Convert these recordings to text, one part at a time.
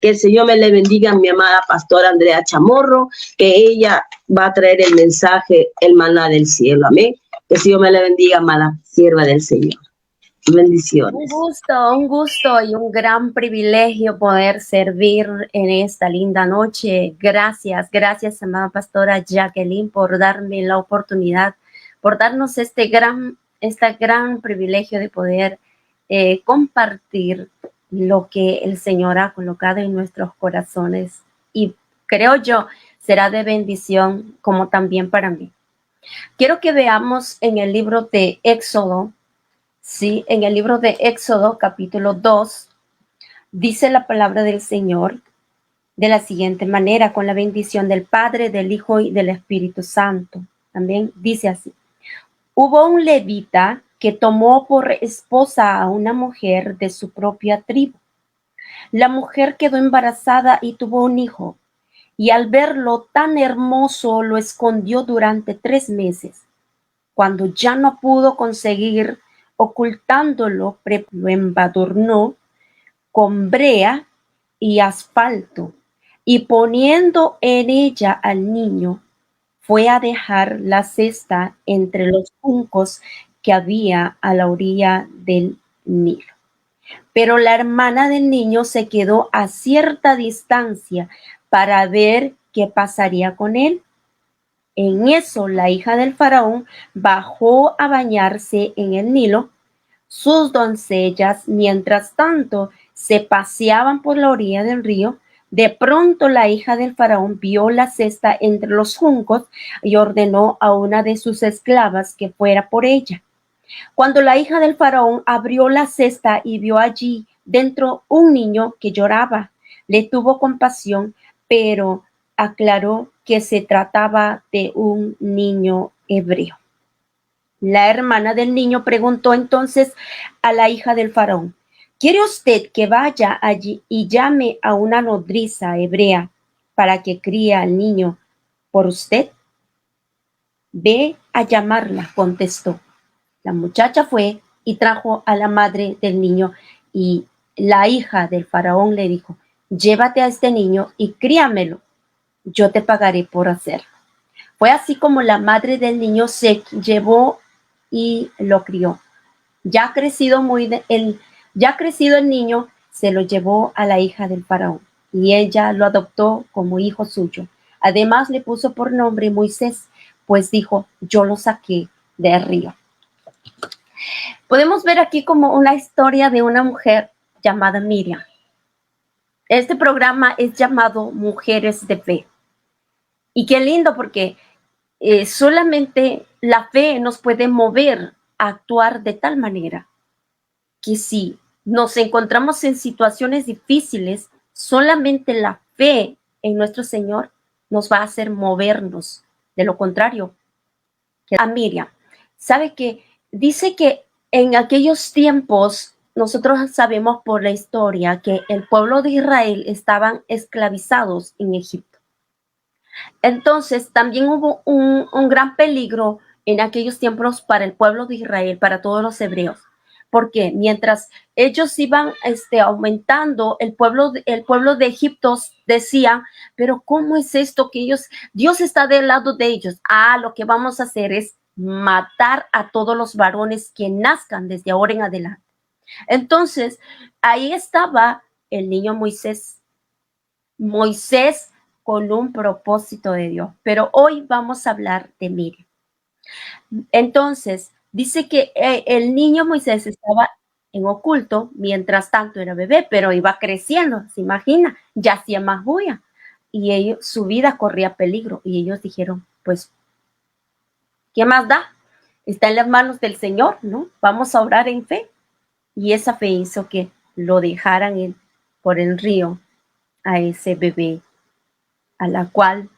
Que el Señor me le bendiga a mi amada pastora Andrea Chamorro, que ella va a traer el mensaje, el maná del cielo. Amén. Que el Señor me le bendiga, amada sierva del Señor. Bendiciones. Un gusto y un gran privilegio poder servir en esta linda noche. Gracias, amada pastora Jacqueline, por darme la oportunidad, por darnos este gran privilegio de poder compartir lo que el Señor ha colocado en nuestros corazones, y creo yo será de bendición como también para mí. Quiero que veamos en el libro de Éxodo. Sí, en el libro de Éxodo, capítulo 2, dice la palabra del Señor de la siguiente manera, con la bendición del Padre, del Hijo y del Espíritu Santo. También dice así: hubo un levita que tomó por esposa a una mujer de su propia tribu. La mujer quedó embarazada y tuvo un hijo, y al verlo tan hermoso lo escondió durante 3 meses. Cuando ya no pudo conseguir ocultándolo, lo embadurnó con brea y asfalto, y poniendo en ella al niño, fue a dejar la cesta entre los juncos que había a la orilla del Nilo. Pero la hermana del niño se quedó a cierta distancia para ver qué pasaría con él. En eso la hija del faraón bajó a bañarse en el Nilo. Sus doncellas, mientras tanto, se paseaban por la orilla del río. De pronto la hija del faraón vio la cesta entre los juncos y ordenó a una de sus esclavas que fuera por ella. Cuando la hija del faraón abrió la cesta y vio allí dentro un niño que lloraba, le tuvo compasión, pero aclaró que se trataba de un niño hebreo. La hermana del niño preguntó entonces a la hija del faraón: ¿quiere usted que vaya allí y llame a una nodriza hebrea para que críe al niño por usted? Ve a llamarla, contestó. La muchacha fue y trajo a la madre del niño, y la hija del faraón le dijo: llévate a este niño y críamelo, yo te pagaré por hacerlo. Fue así como la madre del niño se llevó y lo crió. Ya crecido el niño, se lo llevó a la hija del faraón, y ella lo adoptó como hijo suyo. Además le puso por nombre Moisés, pues dijo: yo lo saqué del río. Podemos ver aquí como una historia de una mujer llamada Miriam. Este programa es llamado Mujeres de Fe. Y qué lindo, porque solamente la fe nos puede mover a actuar de tal manera que si nos encontramos en situaciones difíciles, solamente la fe en nuestro Señor nos va a hacer movernos. De lo contrario, a Miriam, sabe que dice que en aquellos tiempos, nosotros sabemos por la historia que el pueblo de Israel estaban esclavizados en Egipto. Entonces también hubo un gran peligro en aquellos tiempos para el pueblo de Israel, para todos los hebreos, porque mientras ellos iban aumentando, el pueblo de Egipto decía: pero ¿cómo es esto que Dios está del lado de ellos? Lo que vamos a hacer es matar a todos los varones que nazcan desde ahora en adelante. Entonces, ahí estaba el niño Moisés con un propósito de Dios. Pero hoy vamos a hablar de Miriam. Entonces, dice que el niño Moisés estaba en oculto, mientras tanto era bebé, pero iba creciendo, se imagina, ya hacía más bulla, y su vida corría peligro, y ellos dijeron: pues, ¿qué más da? Está en las manos del Señor, ¿no? Vamos a orar en fe. Y esa fe hizo que lo dejaran por el río a ese bebé, a la cual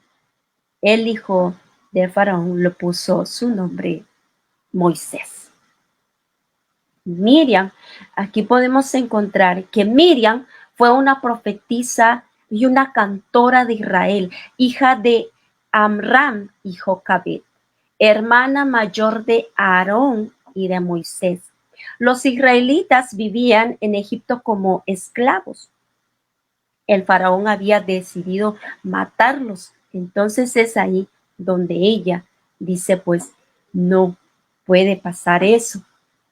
el hijo de faraón le puso su nombre Moisés. Miriam, aquí podemos encontrar que Miriam fue una profetisa y una cantora de Israel, hija de Amram y Jocabed, hermana mayor de Aarón y de Moisés. Los israelitas vivían en Egipto como esclavos. el faraón había decidido matarlos. Entonces es ahí donde ella dice, pues no puede pasar eso.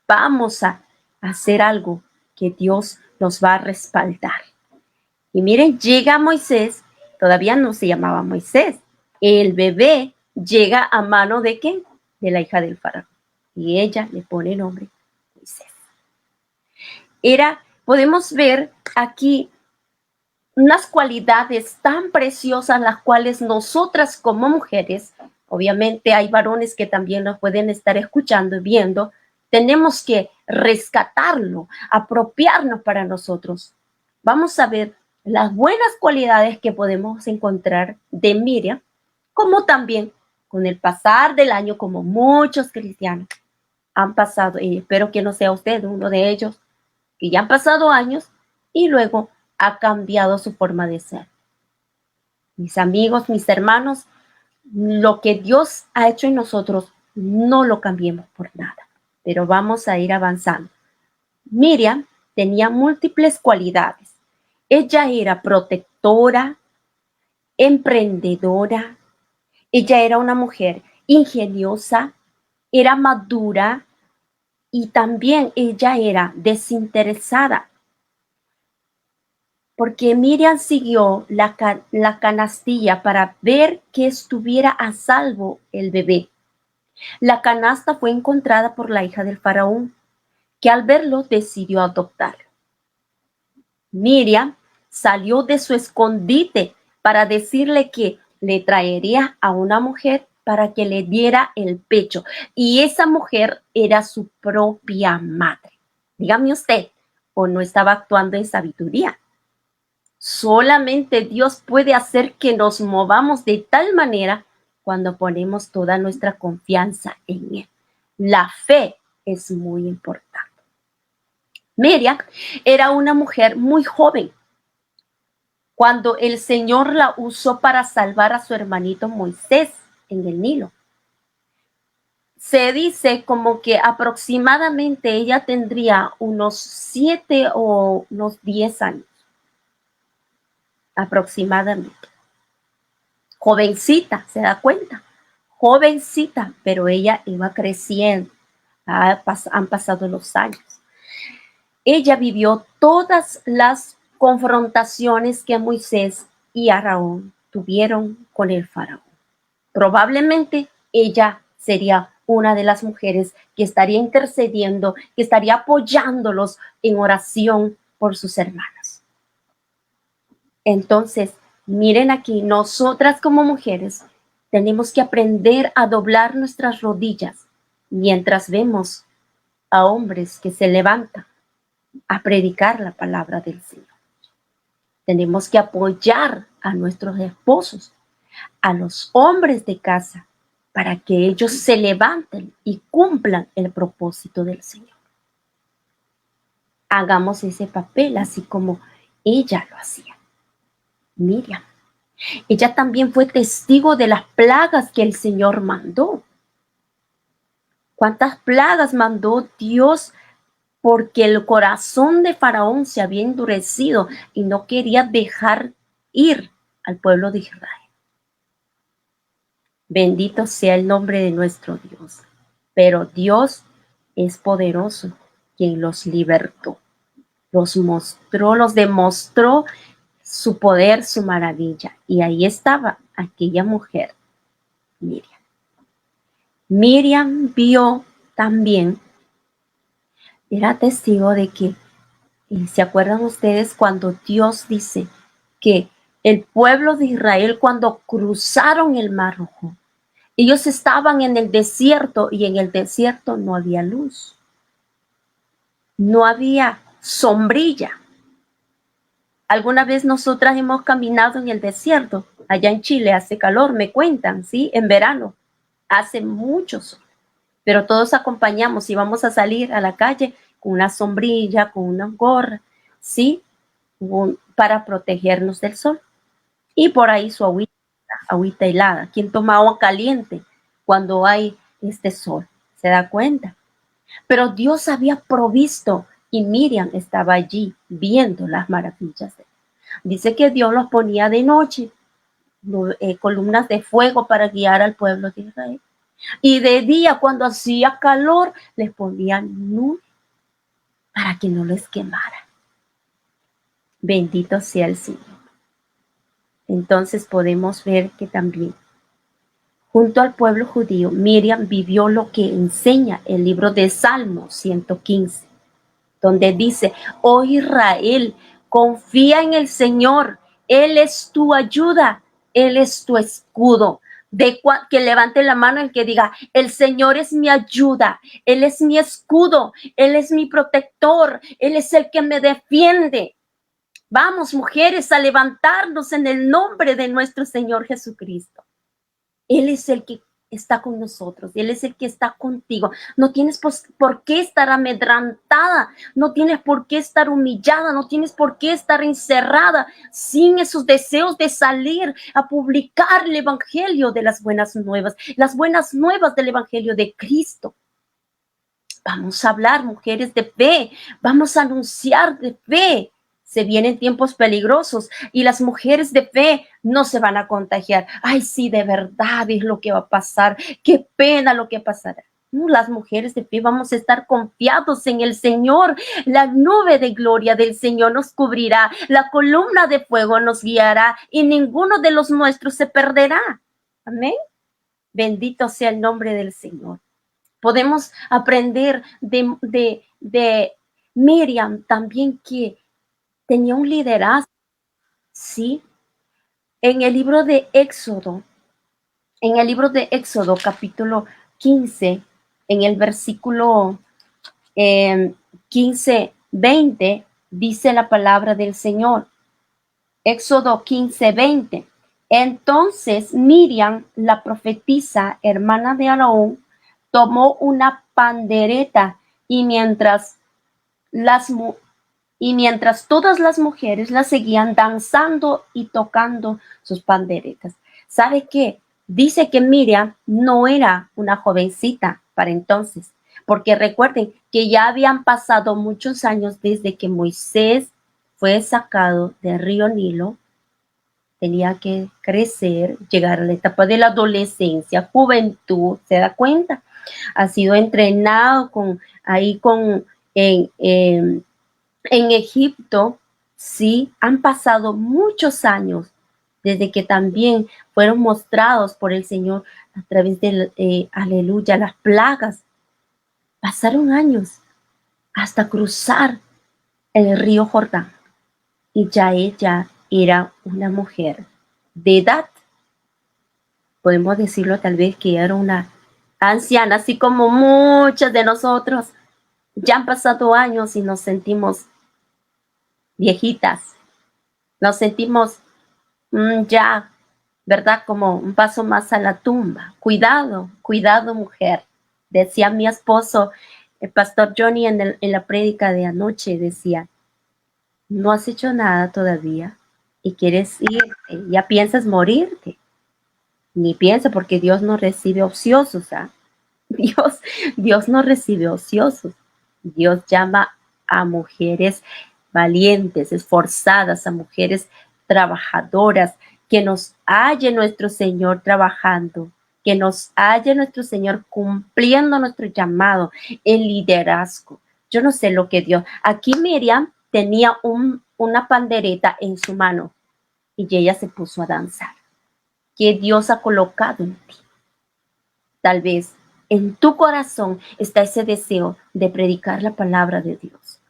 Vamos a hacer algo que Dios nos va a respaldar. Y miren, llega Moisés, todavía no se llamaba Moisés. El bebé llega a mano de ¿quién? De la hija del faraón. Y ella le pone el nombre Moisés. Podemos ver aquí unas cualidades tan preciosas las cuales nosotras como mujeres, obviamente hay varones que también nos pueden estar escuchando y viendo, tenemos que rescatarlo, apropiarnos para nosotros. Vamos a ver las buenas cualidades que podemos encontrar de Miriam, como también con el pasar del año, como muchos cristianos han pasado, y espero que no sea usted uno de ellos, que ya han pasado años y luego ha cambiado su forma de ser. Mis amigos, mis hermanos, lo que Dios ha hecho en nosotros no lo cambiemos por nada, pero vamos a ir avanzando. Miriam tenía múltiples cualidades. Ella era protectora, emprendedora, ella era una mujer ingeniosa, era madura y también ella era desinteresada. Porque Miriam siguió la canastilla para ver que estuviera a salvo el bebé. La canasta fue encontrada por la hija del faraón, que al verlo decidió adoptarlo. Miriam salió de su escondite para decirle que le traería a una mujer para que le diera el pecho. Y esa mujer era su propia madre. Dígame usted, ¿o no estaba actuando en sabiduría? Solamente Dios puede hacer que nos movamos de tal manera cuando ponemos toda nuestra confianza en Él. La fe es muy importante. Miriam era una mujer muy joven cuando el Señor la usó para salvar a su hermanito Moisés en el Nilo. Se dice como que aproximadamente ella tendría unos 7 o unos 10 años. Aproximadamente. Jovencita, ¿se da cuenta? Jovencita, pero ella iba creciendo. Han pasado los años. Ella vivió todas las confrontaciones que Moisés y Aarón tuvieron con el faraón. Probablemente ella sería una de las mujeres que estaría intercediendo, que estaría apoyándolos en oración por sus hermanas. Entonces, miren aquí, nosotras como mujeres tenemos que aprender a doblar nuestras rodillas mientras vemos a hombres que se levantan a predicar la palabra del Señor. Tenemos que apoyar a nuestros esposos, a los hombres de casa, para que ellos se levanten y cumplan el propósito del Señor. Hagamos ese papel así como ella lo hacía. Miriam. Ella también fue testigo de las plagas que el Señor mandó. ¿Cuántas plagas mandó Dios? Porque el corazón de Faraón se había endurecido y no quería dejar ir al pueblo de Israel. Bendito sea el nombre de nuestro Dios. Pero Dios es poderoso, quien los libertó. Los mostró, los demostró su poder, su maravilla. Y ahí estaba aquella mujer, Miriam. Miriam vio también, era testigo de que, ¿se acuerdan ustedes cuando Dios dice que el pueblo de Israel cuando cruzaron el Mar Rojo, ellos estaban en el desierto y en el desierto no había luz, no había sombrilla? Alguna vez nosotras hemos caminado en el desierto. Allá en Chile hace calor, me cuentan, ¿sí? En verano hace mucho sol. Pero todos acompañamos y vamos a salir a la calle con una sombrilla, con una gorra, ¿sí? Para protegernos del sol. Y por ahí su agüita helada. ¿Quién toma agua caliente cuando hay este sol? ¿Se da cuenta? Pero Dios había provisto y Miriam estaba allí viendo las maravillas de Él. Dice que Dios los ponía de noche, columnas de fuego para guiar al pueblo de Israel. Y de día, cuando hacía calor, les ponían nube para que no les quemara. Bendito sea el Señor. Entonces podemos ver que también junto al pueblo judío, Miriam vivió lo que enseña el libro de Salmos 115, donde dice: oh Israel, confía en el Señor, Él es tu ayuda, Él es tu escudo. Que levante la mano el que diga: el Señor es mi ayuda, Él es mi escudo, Él es mi protector, Él es el que me defiende. Vamos, mujeres, a levantarnos en el nombre de nuestro Señor Jesucristo. Él es el que está con nosotros, Él es el que está contigo. No tienes por qué estar amedrentada, no tienes por qué estar humillada, no tienes por qué estar encerrada sin esos deseos de salir a publicar el evangelio de las buenas nuevas del evangelio de Cristo. Vamos a hablar, mujeres de fe, vamos a anunciar de fe. Se vienen tiempos peligrosos y las mujeres de fe no se van a contagiar. Ay, sí, de verdad es lo que va a pasar. Qué pena lo que pasará. No, las mujeres de fe vamos a estar confiados en el Señor. La nube de gloria del Señor nos cubrirá. La columna de fuego nos guiará y ninguno de los nuestros se perderá. Amén. Bendito sea el nombre del Señor. Podemos aprender de Miriam también, que tenía un liderazgo, ¿sí? En el libro de Éxodo capítulo 15, en el versículo 15, 20, dice la palabra del Señor. Éxodo 15, 20. Entonces Miriam, la profetisa, hermana de Aarón, tomó una pandereta y mientras todas las mujeres la seguían danzando y tocando sus panderetas. ¿Sabe qué? Dice que Miriam no era una jovencita para entonces, porque recuerden que ya habían pasado muchos años desde que Moisés fue sacado del río Nilo. Tenía que crecer, llegar a la etapa de la adolescencia, juventud, ¿se da cuenta? Ha sido entrenado en Egipto. Sí, han pasado muchos años desde que también fueron mostrados por el Señor a través de, aleluya, las plagas. Pasaron años hasta cruzar el río Jordán y ya ella era una mujer de edad. Podemos decirlo tal vez que era una anciana, así como muchas de nosotros. Ya han pasado años y nos sentimos viejitas, nos sentimos ya, ¿verdad? Como un paso más a la tumba. Cuidado, cuidado, mujer. Decía mi esposo, el pastor Johnny, en la prédica de anoche, decía: no has hecho nada todavía y quieres irte, ya piensas morirte. Ni piensa, porque Dios no recibe ociosos, ¿ah? Dios no recibe ociosos. Dios llama a mujeres valientes, esforzadas, a mujeres trabajadoras, que nos halle nuestro Señor trabajando, que nos halle nuestro Señor cumpliendo nuestro llamado, el liderazgo. Yo no sé lo que Dios. Aquí Miriam tenía una pandereta en su mano y ella se puso a danzar. Que Dios ha colocado en ti. Tal vez en tu corazón está ese deseo de predicar la palabra de Dios.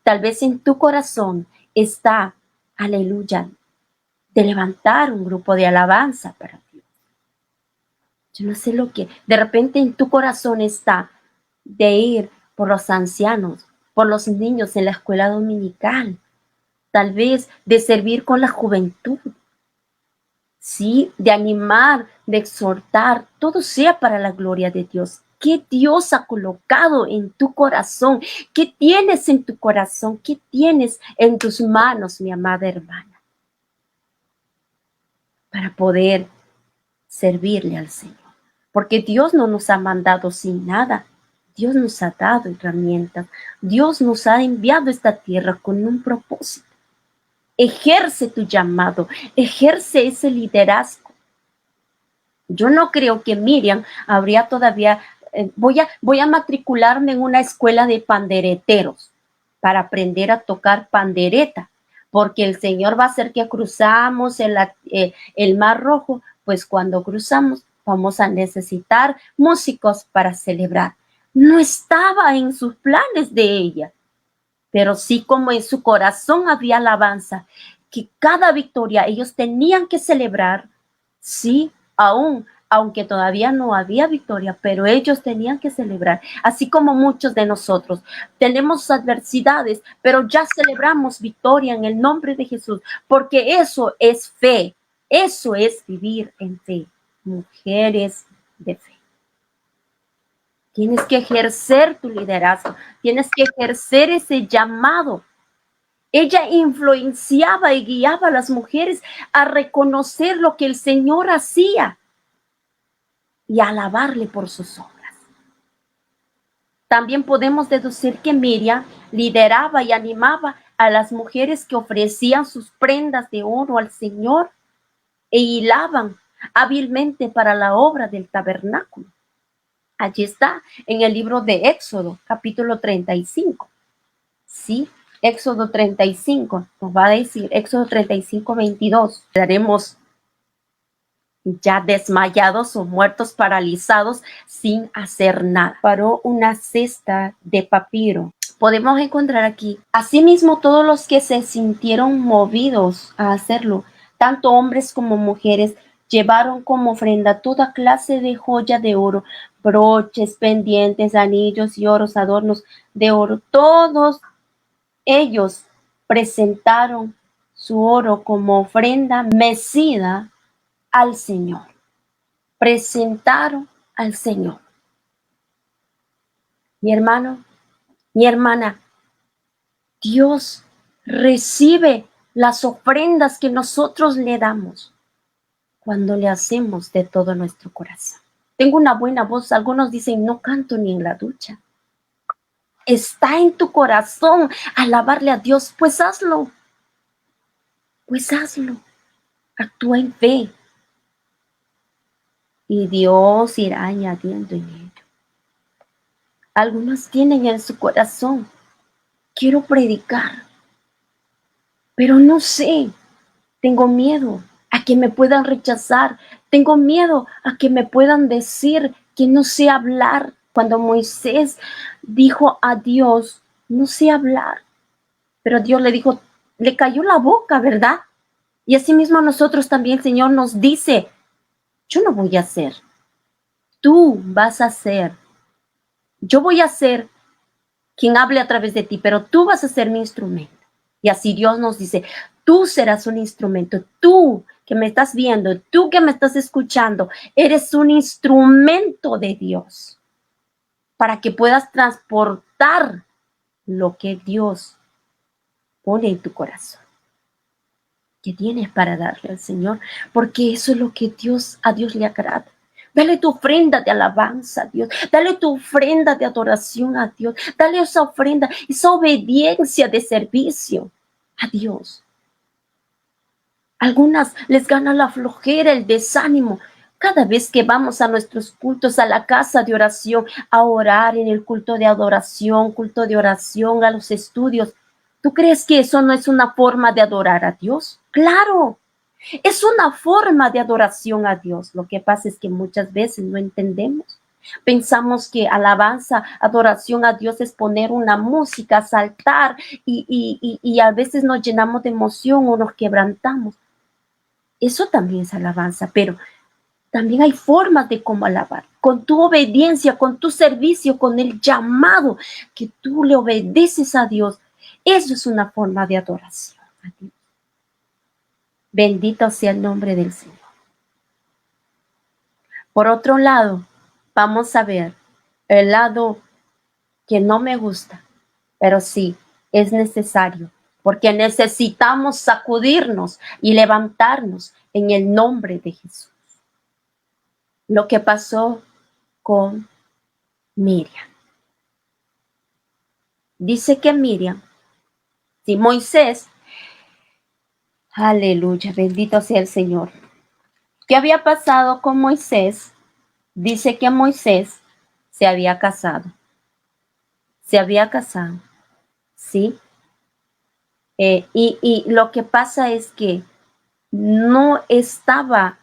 Tal vez en tu corazón está, aleluya, de levantar un grupo de alabanza para Dios. Yo no sé lo que, de repente en tu corazón está de ir por los ancianos, por los niños en la escuela dominical, tal vez de servir con la juventud. Sí, de animar, de exhortar, todo sea para la gloria de Dios. ¿Qué Dios ha colocado en tu corazón? ¿Qué tienes en tu corazón? ¿Qué tienes en tus manos, mi amada hermana? Para poder servirle al Señor. Porque Dios no nos ha mandado sin nada. Dios nos ha dado herramientas. Dios nos ha enviado a esta tierra con un propósito. Ejerce tu llamado, ejerce ese liderazgo. Yo no creo que Miriam habría todavía, voy a matricularme en una escuela de pandereteros para aprender a tocar pandereta, porque el Señor va a hacer que cruzamos el Mar Rojo, pues cuando cruzamos vamos a necesitar músicos para celebrar. No estaba en sus planes de ella, pero sí como en su corazón había alabanza, que cada victoria ellos tenían que celebrar, sí, aunque todavía no había victoria, pero ellos tenían que celebrar, así como muchos de nosotros. Tenemos adversidades, pero ya celebramos victoria en el nombre de Jesús, porque eso es fe, eso es vivir en fe, mujeres de fe. Tienes que ejercer tu liderazgo, tienes que ejercer ese llamado. Ella influenciaba y guiaba a las mujeres a reconocer lo que el Señor hacía y a alabarle por sus obras. También podemos deducir que Miriam lideraba y animaba a las mujeres que ofrecían sus prendas de oro al Señor e hilaban hábilmente para la obra del tabernáculo. Allí está en el libro de Éxodo, capítulo 35. Sí, Éxodo 35, nos va a decir, Éxodo 35, 22. Quedaremos ya desmayados o muertos, paralizados, sin hacer nada. Paró una cesta de papiro. Podemos encontrar aquí, asimismo, todos los que se sintieron movidos a hacerlo, tanto hombres como mujeres, llevaron como ofrenda toda clase de joya de oro, broches, pendientes, anillos y oros, adornos de oro. Todos ellos presentaron su oro como ofrenda mecida al Señor. Presentaron al Señor. Mi hermano, mi hermana, Dios recibe las ofrendas que nosotros le damos cuando le hacemos de todo nuestro corazón. Tengo una buena voz. Algunos dicen, no canto ni en la ducha. Está en tu corazón alabarle a Dios, pues hazlo. Pues hazlo. Actúa en fe. Y Dios irá añadiendo en ello. Algunos tienen en su corazón, quiero predicar, pero no sé, tengo miedo a que me puedan rechazar, tengo miedo a que me puedan decir que no sé hablar. Cuando Moisés dijo a Dios, no sé hablar, pero Dios le dijo, le cayó la boca, ¿verdad? Y así mismo nosotros también, el Señor nos dice, yo no voy a hacer, tú vas a hacer. Yo voy a ser quien hable a través de ti, pero tú vas a ser mi instrumento. Y así Dios nos dice, tú serás un instrumento, tú que me estás viendo, tú que me estás escuchando, eres un instrumento de Dios para que puedas transportar lo que Dios pone en tu corazón. ¿Qué tienes para darle al Señor? Porque eso es lo que a Dios le agrada. Dale tu ofrenda de alabanza a Dios. Dale tu ofrenda de adoración a Dios. Dale esa ofrenda, esa obediencia de servicio a Dios. Algunas les gana la flojera, el desánimo. Cada vez que vamos a nuestros cultos, a la casa de oración, a orar en el culto de adoración, a los estudios, ¿tú crees que eso no es una forma de adorar a Dios? Claro. Es una forma de adoración a Dios. Lo que pasa es que muchas veces no entendemos. Pensamos que alabanza, adoración a Dios es poner una música, saltar y a veces nos llenamos de emoción o nos quebrantamos. Eso también es alabanza, pero también hay formas de cómo alabar. Con tu obediencia, con tu servicio, con el llamado que tú le obedeces a Dios. Eso es una forma de adoración a Dios. Bendito sea el nombre del Señor. Por otro lado, vamos a ver el lado que no me gusta, pero sí es necesario, porque necesitamos sacudirnos y levantarnos en el nombre de Jesús. Lo que pasó con Miriam. Dice que Miriam, si Moisés Aleluya, bendito sea el Señor. ¿Qué había pasado con Moisés? Dice que Moisés se había casado. Se había casado, ¿sí? Y lo que pasa es que no estaba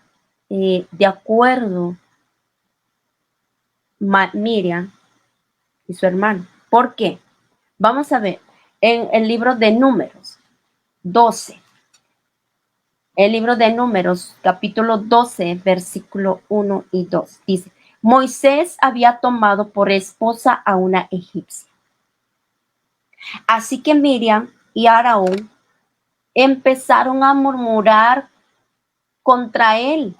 de acuerdo Miriam y su hermano. ¿Por qué? Vamos a ver en el libro de Números 12. El libro de Números, capítulo 12, versículo 1 y 2. Dice, Moisés había tomado por esposa a una egipcia. Así que Miriam y Aarón empezaron a murmurar contra él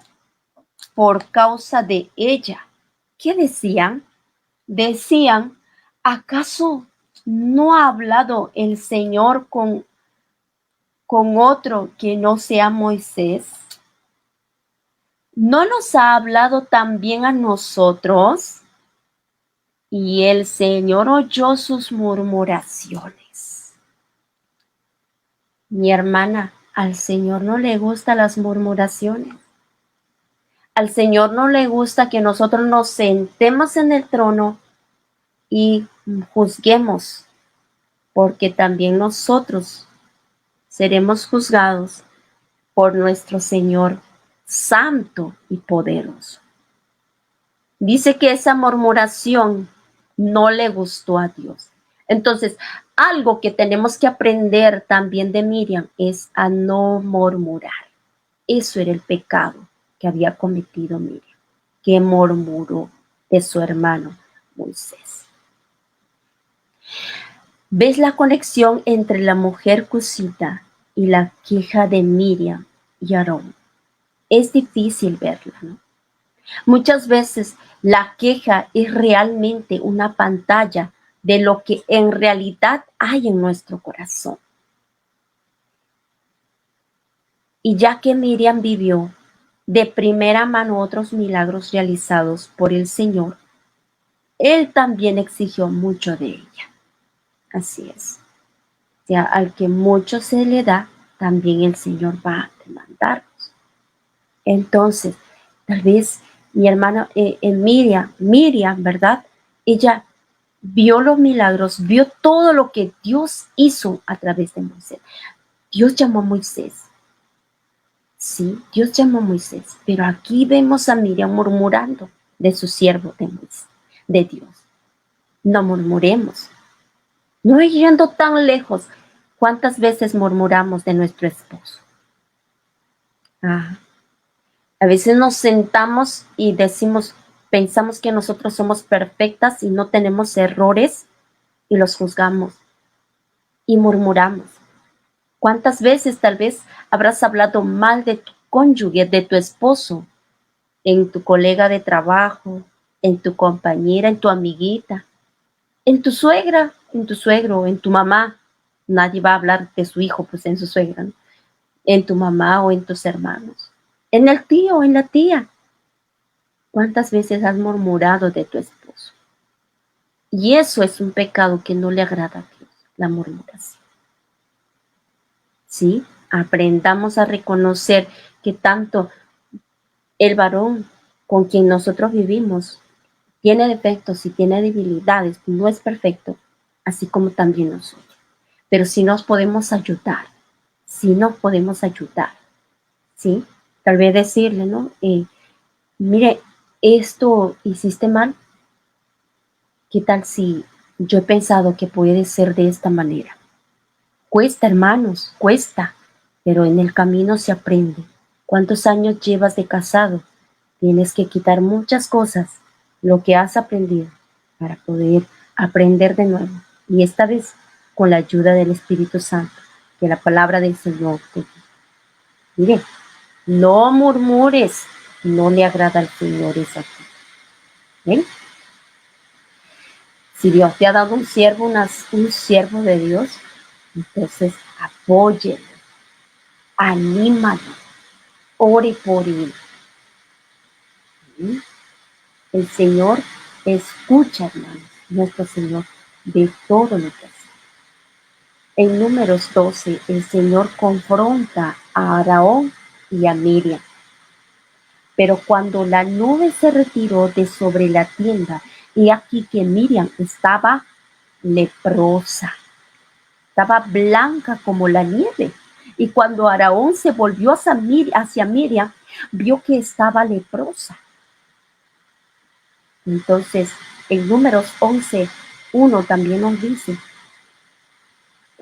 por causa de ella. ¿Qué decían? Decían, ¿acaso no ha hablado el Señor con otro que no sea Moisés? ¿No nos ha hablado también a nosotros? Y el Señor oyó sus murmuraciones. Mi hermana, al Señor no le gustan las murmuraciones. Al Señor no le gusta que nosotros nos sentemos en el trono y juzguemos, porque también nosotros seremos juzgados por nuestro Señor santo y poderoso. Dice que esa murmuración no le gustó a Dios. Entonces, algo que tenemos que aprender también de Miriam es a no murmurar. Eso era el pecado que había cometido Miriam, que murmuró de su hermano Moisés. ¿Ves la conexión entre la mujer cusita y la queja de Miriam y Aarón? Es difícil verla, ¿no? Muchas veces la queja es realmente una pantalla de lo que en realidad hay en nuestro corazón. Y ya que Miriam vivió de primera mano otros milagros realizados por el Señor, Él también exigió mucho de ella. Así es. O sea, al que mucho se le da, también el Señor va a demandarnos. Entonces, tal vez mi hermana Miriam, ¿verdad? Ella vio los milagros, vio todo lo que Dios hizo a través de Moisés. Dios llamó a Moisés. Sí, Dios llamó a Moisés, pero aquí vemos a Miriam murmurando de su siervo de Moisés, de Dios. No murmuremos. No yendo tan lejos, ¿cuántas veces murmuramos de nuestro esposo? A veces nos sentamos y pensamos que nosotros somos perfectas y no tenemos errores y los juzgamos y murmuramos. ¿Cuántas veces tal vez habrás hablado mal de tu cónyuge, de tu esposo, en tu colega de trabajo, en tu compañera, en tu amiguita, en tu suegra, en tu suegro, en tu mamá? Nadie va a hablar de su hijo, pues en su suegra, ¿no? En tu mamá o en tus hermanos, en el tío o en la tía. ¿Cuántas veces has murmurado de tu esposo? Y eso es un pecado que no le agrada a Dios, la murmuración. ¿Sí? Aprendamos a reconocer que tanto el varón con quien nosotros vivimos tiene defectos y tiene debilidades, no es perfecto, así como también nosotros. Pero sí nos podemos ayudar, ¿sí? Tal vez decirle, ¿no? Mire, esto hiciste mal. ¿Qué tal si yo he pensado que puede ser de esta manera? Cuesta, hermanos, cuesta, pero en el camino se aprende. ¿Cuántos años llevas de casado? Tienes que quitar muchas cosas, lo que has aprendido, para poder aprender de nuevo. Y esta vez con la ayuda del Espíritu Santo, que la palabra del Señor te diga. Mire, no murmures, no le agrada al Señor esa cosa. ¿Ven? Si Dios te ha dado un siervo de Dios, entonces apóyelo, anímalo, ore por él. ¿Sí? El Señor escucha, hermanos, nuestro Señor, de todo lo que hace. En Números 12, el Señor confronta a Aarón y a Miriam. Pero cuando la nube se retiró de sobre la tienda, he aquí que Miriam estaba leprosa, estaba blanca como la nieve. Y cuando Aarón se volvió hacia Miriam, vio que estaba leprosa. Entonces, en Números 11:1 también nos dice,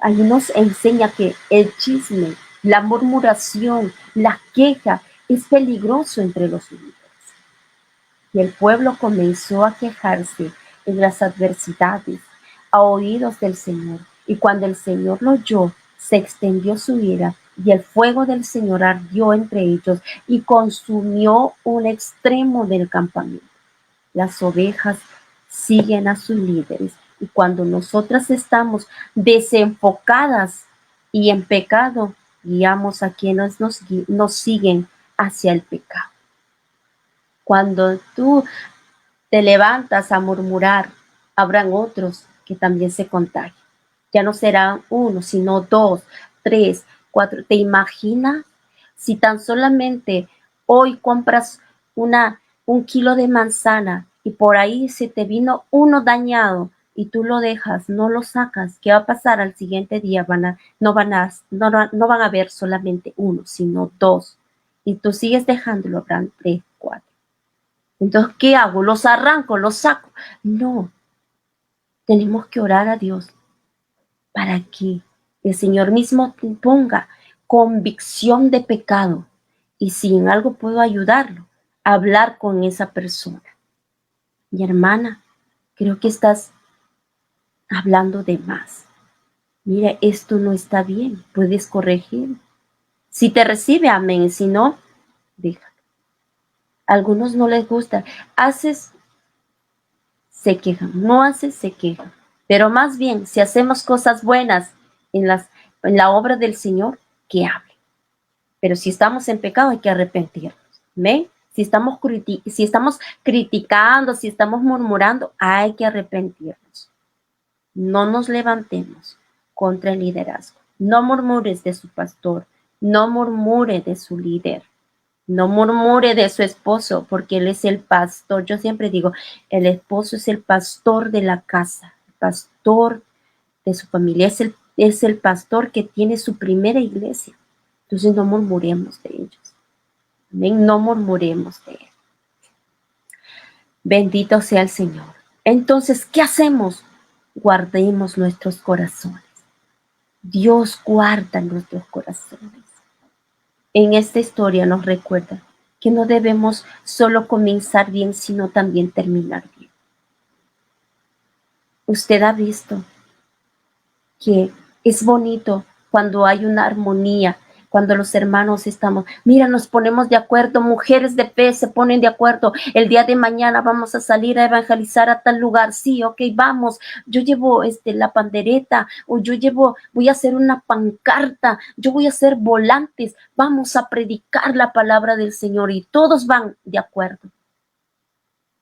ahí nos enseña que el chisme, la murmuración, la queja es peligroso entre los líderes. Y el pueblo comenzó a quejarse en las adversidades a oídos del Señor. Y cuando el Señor lo oyó, se extendió su ira y el fuego del Señor ardió entre ellos y consumió un extremo del campamento. Las ovejas siguen a sus líderes y cuando nosotras estamos desenfocadas y en pecado, guiamos a quienes nos siguen hacia el pecado. Cuando tú te levantas a murmurar, habrán otros que también se contagian. Ya no serán uno, sino dos, tres, cuatro. ¿Te imaginas si tan solamente hoy compras un kilo de manzana y por ahí se te vino uno dañado y tú lo dejas, no lo sacas? ¿Qué va a pasar al siguiente día? No van a ver solamente uno, sino dos. Y tú sigues dejándolo, habrán tres, cuatro. Entonces, ¿qué hago? ¿Los arranco? ¿Los saco? No, tenemos que orar a Dios para que el Señor mismo te ponga convicción de pecado y si en algo puedo ayudarlo, hablar con esa persona. Mi hermana, creo que estás hablando de más. Mira, esto no está bien, puedes corregir. Si te recibe, amén, si no, déjalo. A algunos no les gusta. Haces, se quejan, no haces, se quejan. Pero más bien, si hacemos cosas buenas en la obra del Señor, que hable. Pero si estamos en pecado, hay que arrepentirnos. ¿Ven? Si estamos criticando, si estamos murmurando, hay que arrepentirnos. No nos levantemos contra el liderazgo. No murmures de su pastor. No murmure de su líder. No murmure de su esposo, porque él es el pastor. Yo siempre digo, el esposo es el pastor de la casa, el pastor de su familia, es el pastor que tiene su primera iglesia. Entonces no murmuremos de ellos. Amén, no murmuremos de él. Bendito sea el Señor. Entonces, ¿qué hacemos? Guardemos nuestros corazones. Dios guarda nuestros corazones. En esta historia nos recuerda que no debemos solo comenzar bien, sino también terminar bien. Usted ha visto que es bonito cuando hay una armonía, cuando los hermanos estamos, mira, nos ponemos de acuerdo, mujeres de fe se ponen de acuerdo, el día de mañana vamos a salir a evangelizar a tal lugar, sí, ok, vamos, yo llevo la pandereta, o voy a hacer una pancarta, yo voy a hacer volantes, vamos a predicar la palabra del Señor y todos van de acuerdo.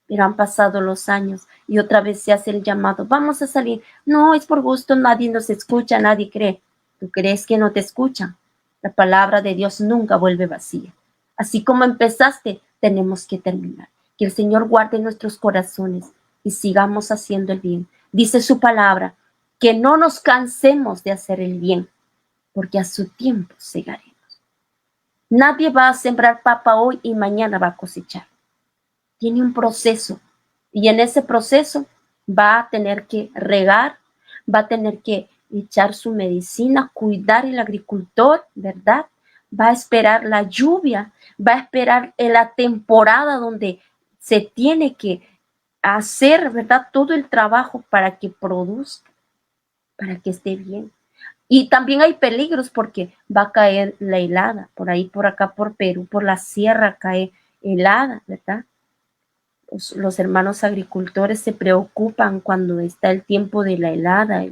Pero han pasado los años y otra vez se hace el llamado, vamos a salir, no, es por gusto, nadie nos escucha, nadie cree. ¿Tú crees que no te escuchan? La palabra de Dios nunca vuelve vacía. Así como empezaste, tenemos que terminar. Que el Señor guarde nuestros corazones y sigamos haciendo el bien. Dice su palabra, que no nos cansemos de hacer el bien, porque a su tiempo segaremos. Nadie va a sembrar papa hoy y mañana va a cosechar. Tiene un proceso y en ese proceso va a tener que regar, va a tener que echar su medicina, cuidar el agricultor, ¿verdad? Va a esperar la lluvia, va a esperar la temporada donde se tiene que hacer, ¿verdad? Todo el trabajo para que produzca, para que esté bien. Y también hay peligros porque va a caer la helada, por ahí, por acá, por Perú, por la sierra cae helada, ¿verdad? Los hermanos agricultores se preocupan cuando está el tiempo de la helada,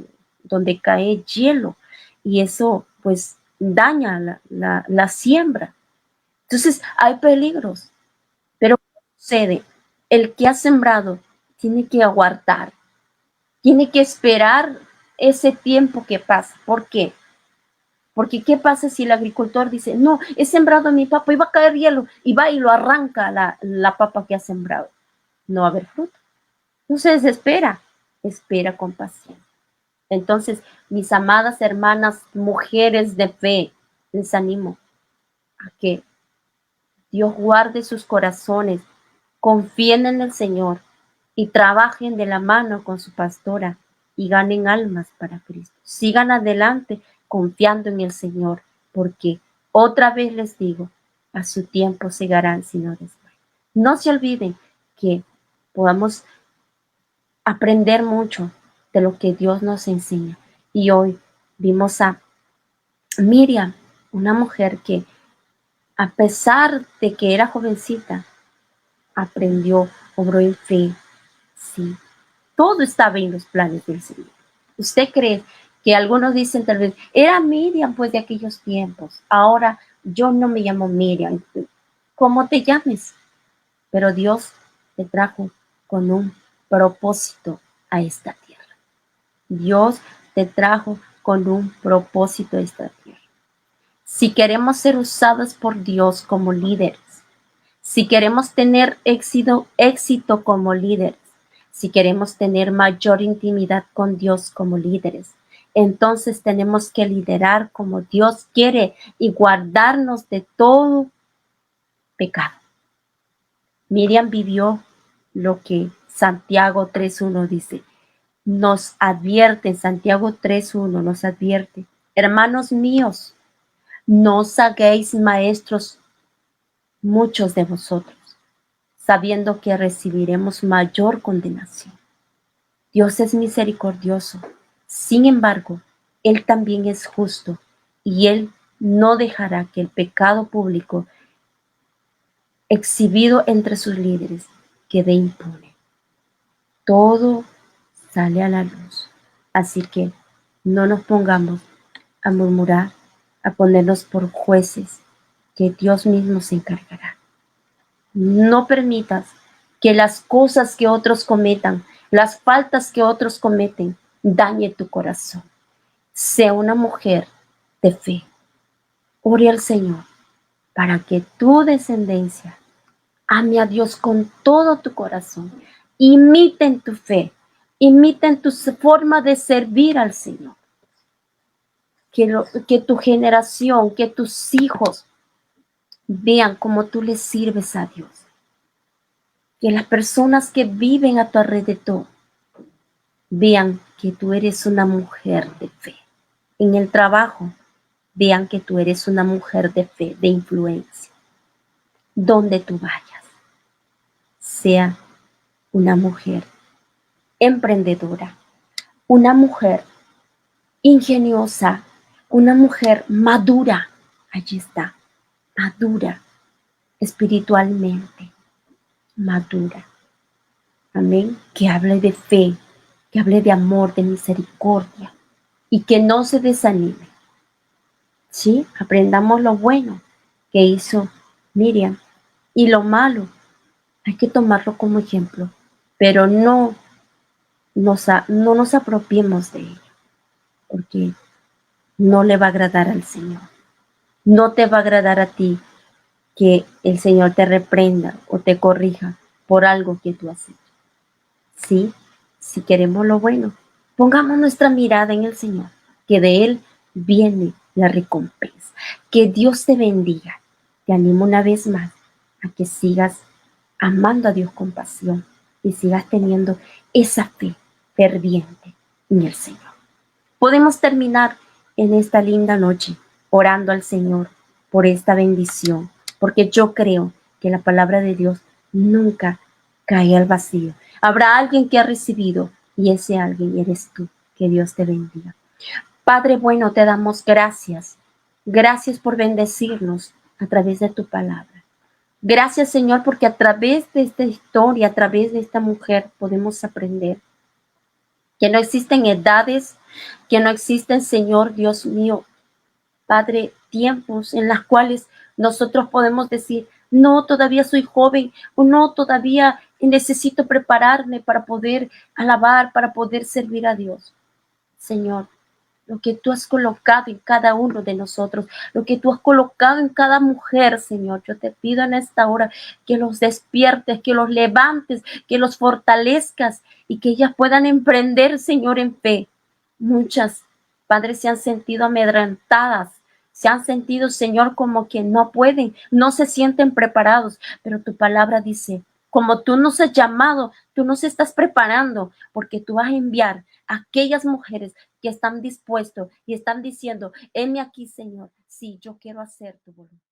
donde cae hielo, y eso pues daña la siembra. Entonces hay peligros, pero ¿qué sucede? El que ha sembrado tiene que aguardar, tiene que esperar ese tiempo que pasa. ¿Por qué? Porque ¿qué pasa si el agricultor dice, no, he sembrado mi papa y va a caer hielo, y va y lo arranca la papa que ha sembrado? No va a haber fruto. No se desespera, espera con paciencia. Entonces, mis amadas hermanas, mujeres de fe, les animo a que Dios guarde sus corazones, confíen en el Señor y trabajen de la mano con su pastora y ganen almas para Cristo. Sigan adelante confiando en el Señor, porque otra vez les digo, a su tiempo segarán si no desmayan. No se olviden que podamos aprender mucho de lo que Dios nos enseña. Y hoy vimos a Miriam, una mujer que a pesar de que era jovencita, aprendió, obró en fe. Sí, todo estaba en los planes del Señor. ¿Usted cree que algunos dicen tal vez, era Miriam pues de aquellos tiempos? Ahora yo no me llamo Miriam. ¿Cómo te llames? Pero Dios te trajo con un propósito a esta tierra. Dios te trajo con un propósito a esta tierra. Si queremos ser usados por Dios como líderes, si queremos tener éxito como líderes, si queremos tener mayor intimidad con Dios como líderes, entonces tenemos que liderar como Dios quiere y guardarnos de todo pecado. Miriam vivió lo que Santiago 3.1 dice. Nos advierte, Santiago 3.1 nos advierte, hermanos míos, no os hagáis maestros muchos de vosotros, sabiendo que recibiremos mayor condenación. Dios es misericordioso, sin embargo, Él también es justo y Él no dejará que el pecado público exhibido entre sus líderes quede impune. Todo sale a la luz, así que no nos pongamos a murmurar, a ponernos por jueces, que Dios mismo se encargará. No permitas que las cosas que otros cometan, las faltas que otros cometen, dañe tu corazón. Sea una mujer de fe. Ore al Señor para que tu descendencia ame a Dios con todo tu corazón. Imiten tu fe, imiten tu forma de servir al Señor. Que tu generación, que tus hijos vean cómo tú les sirves a Dios. Que las personas que viven a tu alrededor vean que tú eres una mujer de fe. En el trabajo, vean que tú eres una mujer de fe, de influencia. Donde tú vayas, sea una mujer emprendedora, una mujer ingeniosa, una mujer madura. Allí está, madura espiritualmente, madura. Amén. Que hable de fe, que hable de amor, de misericordia y que no se desanime. Sí, aprendamos lo bueno que hizo Miriam y lo malo hay que tomarlo como ejemplo, pero no nos apropiemos de ello, porque no le va a agradar al Señor. No te va a agradar a ti que el Señor te reprenda o te corrija por algo que tú has hecho. Sí, si queremos lo bueno, pongamos nuestra mirada en el Señor, que de Él viene la recompensa. Que Dios te bendiga. Te animo una vez más a que sigas amando a Dios con pasión y sigas teniendo esa fe ferviente en el Señor. Podemos terminar en esta linda noche orando al Señor por esta bendición, porque yo creo que la palabra de Dios nunca cae al vacío. Habrá alguien que ha recibido y ese alguien eres tú. Que Dios te bendiga. Padre bueno, te damos gracias. Gracias por bendecirnos a través de tu palabra. Gracias, Señor, porque a través de esta historia, a través de esta mujer, podemos aprender que no existen edades, que no existen, Señor, Dios mío, Padre, tiempos en los cuales nosotros podemos decir, no, todavía soy joven, o no, todavía necesito prepararme para poder alabar, para poder servir a Dios. Señor, lo que tú has colocado en cada uno de nosotros, lo que tú has colocado en cada mujer, Señor. Yo te pido en esta hora que los despiertes, que los levantes, que los fortalezcas y que ellas puedan emprender, Señor, en fe. Muchas, Padre, se han sentido amedrentadas, se han sentido, Señor, como que no pueden, no se sienten preparados, pero tu palabra dice, como tú nos has llamado, tú nos estás preparando, porque tú vas a enviar a aquellas mujeres que están dispuestos y están diciendo, heme aquí, Señor, sí, yo quiero hacer tu voluntad.